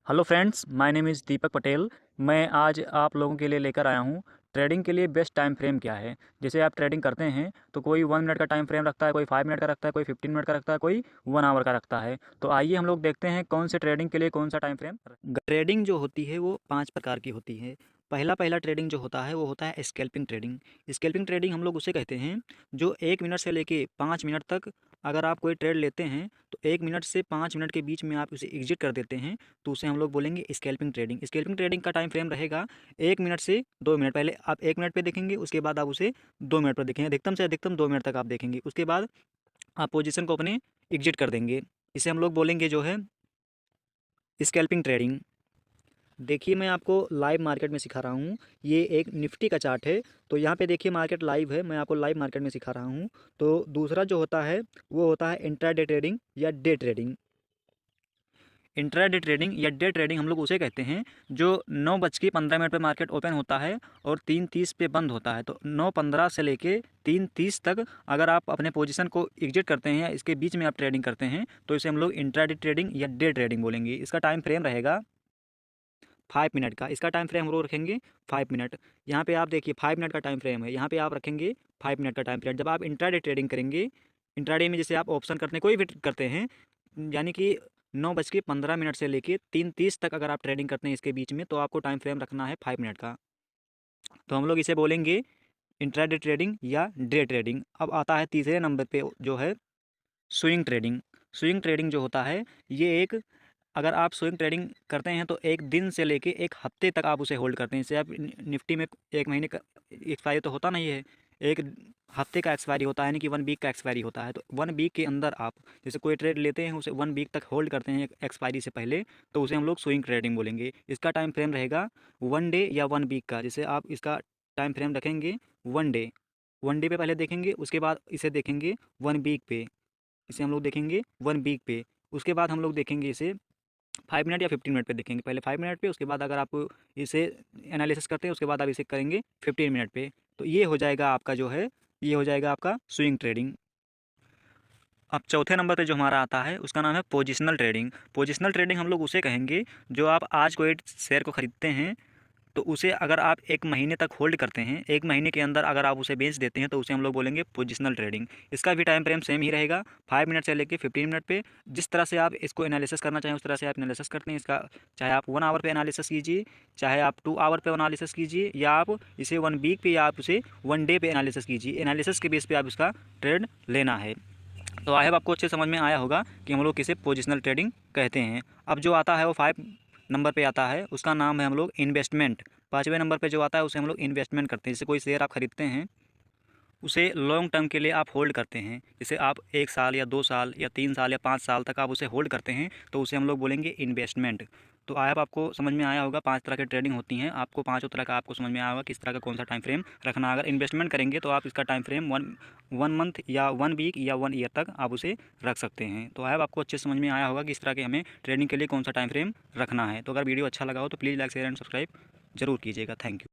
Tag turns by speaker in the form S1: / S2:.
S1: Hello friends, my name is Deepak Patel. मैं आज आप लोगों के लिए लेकर आया हूँ ट्रेडिंग के लिए बेस्ट टाइम फ्रेम क्या है। जैसे आप ट्रेडिंग करते हैं तो कोई 1 मिनट का टाइम फ्रेम रखता है, कोई 5 मिनट का रखता है, कोई 15 मिनट का रखता है, कोई 1 आवर का रखता है। तो आइए हम लोग देखते हैं कौन से ट्रेडिंग के लिए कौन सा टाइम फ्रेम। ट्रेडिंग जो होती है वो 5 प्रकार की होती है। पहला ट्रेडिंग जो होता है वो होता है स्कैल्पिंग ट्रेडिंग। स्कैल्पिंग ट्रेडिंग हम लोग उसे कहते हैं जो 1 मिनट से लेके 5 मिनट तक अगर आप कोई ट्रेड लेते हैं तो 1 मिनट से 5 मिनट के बीच में आप उसे एग्जिट कर देते हैं, तो उसे हम लोग बोलेंगे स्कैल्पिंग ट्रेडिंग। स्कैल्पिंग ट्रेडिंग का टाइम फ्रेम रहेगा 1 मिनट से 2 मिनट। पहले आप 1 मिनट पे देखेंगे, उसके बाद आप उसे 2 मिनट पर देखेंगे, अधिकतम से अधिकतम 2 मिनट तक आप देखेंगे। उसके बाद आप पोजीशन को अपने एग्जिट कर देंगे। इसे हम लोग बोलेंगे जो है स्कैल्पिंग ट्रेडिंग। देखिए, मैं आपको लाइव मार्केट में सिखा रहा हूँ। ये एक निफ्टी का चार्ट है। तो यहाँ पे देखिए मार्केट लाइव है, मैं आपको लाइव मार्केट में सिखा रहा हूँ। तो दूसरा जो होता है वो होता है इंट्राडे ट्रेडिंग या डे ट्रेडिंग। इंट्राडे ट्रेडिंग या डे ट्रेडिंग हम लोग उसे कहते हैं जो 9:15 पे मार्केट ओपन होता है और 3:30 पे बंद होता है। तो 9:15 से लेके 3:30 तक अगर आप अपने पोजीशन को एग्जिट करते हैं या इसके बीच में आप ट्रेडिंग करते हैं तो इसे हम लोग इंट्राडे ट्रेडिंग या डे ट्रेडिंग बोलेंगे। इसका टाइम फ्रेम रहेगा 5 मिनट का। इसका टाइम फ्रेम हम लोग रखेंगे 5 मिनट। यहाँ पे आप देखिए 5 मिनट का टाइम फ्रेम है, यहाँ पे आप रखेंगे 5 मिनट का टाइम फ्रेम। जब आप इंट्राडे ट्रेडिंग करेंगे, इंट्राडे में जैसे आप ऑप्शन करते हैं, कोई भी करते हैं, यानी कि 9:15 से लेके 3:30 तक अगर आप ट्रेडिंग करते हैं इसके बीच में, तो आपको टाइम फ्रेम रखना है 5 मिनट का। तो हम लोग इसे बोलेंगे इंट्राडे ट्रेडिंग या डे ट्रेडिंग। अब आता है तीसरे नंबर पे जो है स्विंग ट्रेडिंग। स्विंग ट्रेडिंग जो होता है ये एक, अगर आप स्विंग ट्रेडिंग करते हैं तो एक दिन से लेके एक हफ्ते तक आप उसे होल्ड करते हैं। जैसे आप निफ्टी में एक महीने का एक्सपायरी तो होता नहीं है, एक हफ्ते का एक्सपायरी होता है, यानी कि 1 वीक का एक्सपायरी होता है। तो 1 वीक के अंदर आप जैसे कोई ट्रेड लेते हैं उसे 1 वीक तक होल्ड करते हैं एक्सपायरी से पहले, तो उसे हम लोग स्विंग ट्रेडिंग बोलेंगे। इसका टाइम फ्रेम रहेगा 1 डे या 1 वीक का। जैसे आप इसका टाइम फ्रेम रखेंगे 1 डे, 1 डे पे पहले देखेंगे, उसके बाद इसे देखेंगे 1 वीक पे, इसे हम लोग देखेंगे 1 वीक पे। उसके बाद हम लोग देखेंगे इसे 5 मिनट या 15 मिनट पे देखेंगे। पहले 5 मिनट पे, उसके बाद अगर आप इसे एनालिसिस करते हैं उसके बाद आप इसे करेंगे 15 मिनट पे। तो ये हो जाएगा आपका जो है, ये हो जाएगा आपका स्विंग ट्रेडिंग। अब चौथे नंबर पे जो हमारा आता है उसका नाम है पोजिशनल ट्रेडिंग। पोजिशनल ट्रेडिंग हम लोग उसे कहेंगे जो आप आज कोई शेयर को ख़रीदते हैं तो उसे अगर आप 1 महीने तक होल्ड करते हैं, 1 महीने के अंदर अगर आप उसे बेच देते हैं, तो उसे हम लोग बोलेंगे पोजिशनल ट्रेडिंग। इसका भी टाइम फ्रेम सेम ही रहेगा 5 मिनट से लेके 15 मिनट पे। जिस तरह से आप इसको एनालिसिस करना चाहें उस तरह से आप एनालिसिस करते हैं इसका। चाहे आप 1 आवर पे एनालिसिस कीजिए, चाहे आप 2 आवर पे एनालिसिस कीजिए, या आप इसे 1 वीक पे या आप उसे 1 डे पे एनालिसिस कीजिए। एनालिसिस के बेस पे आप इसका ट्रेड लेना है। तो आई होप आपको अच्छे समझ में आया होगा कि हम लोग किसे पोजिशनल ट्रेडिंग कहते हैं। अब जो आता है वो 5 नंबर पे आता है, उसका नाम है हम लोग इन्वेस्टमेंट। 5वें नंबर पे जो आता है उसे हम लोग इन्वेस्टमेंट करते हैं। जैसे कोई शेयर आप खरीदते हैं, उसे लॉन्ग टर्म के लिए आप होल्ड करते हैं। जैसे आप 1 साल या 2 साल या 3 साल या 5 साल तक आप उसे होल्ड करते हैं, तो उसे हम लोग बोलेंगे इन्वेस्टमेंट। तो आई होप आपको समझ में आया होगा 5 तरह की ट्रेडिंग होती हैं। आपको पाँचों तरह का आपको समझ में आया होगा किस तरह का कौन सा टाइम फ्रेम रखना। अगर इन्वेस्टमेंट करेंगे तो आप इसका टाइम फ्रेम वन मंथ या 1 वीक या 1 ईयर तक आप उसे रख सकते हैं। तो आई होप आपको अच्छे समझ में आया होगा कि इस तरह के हमें ट्रेडिंग के लिए कौन सा टाइम फ्रेम रखना है। तो अगर वीडियो अच्छा लगा हो तो please like share and subscribe जरूर कीजिएगा। Thank you.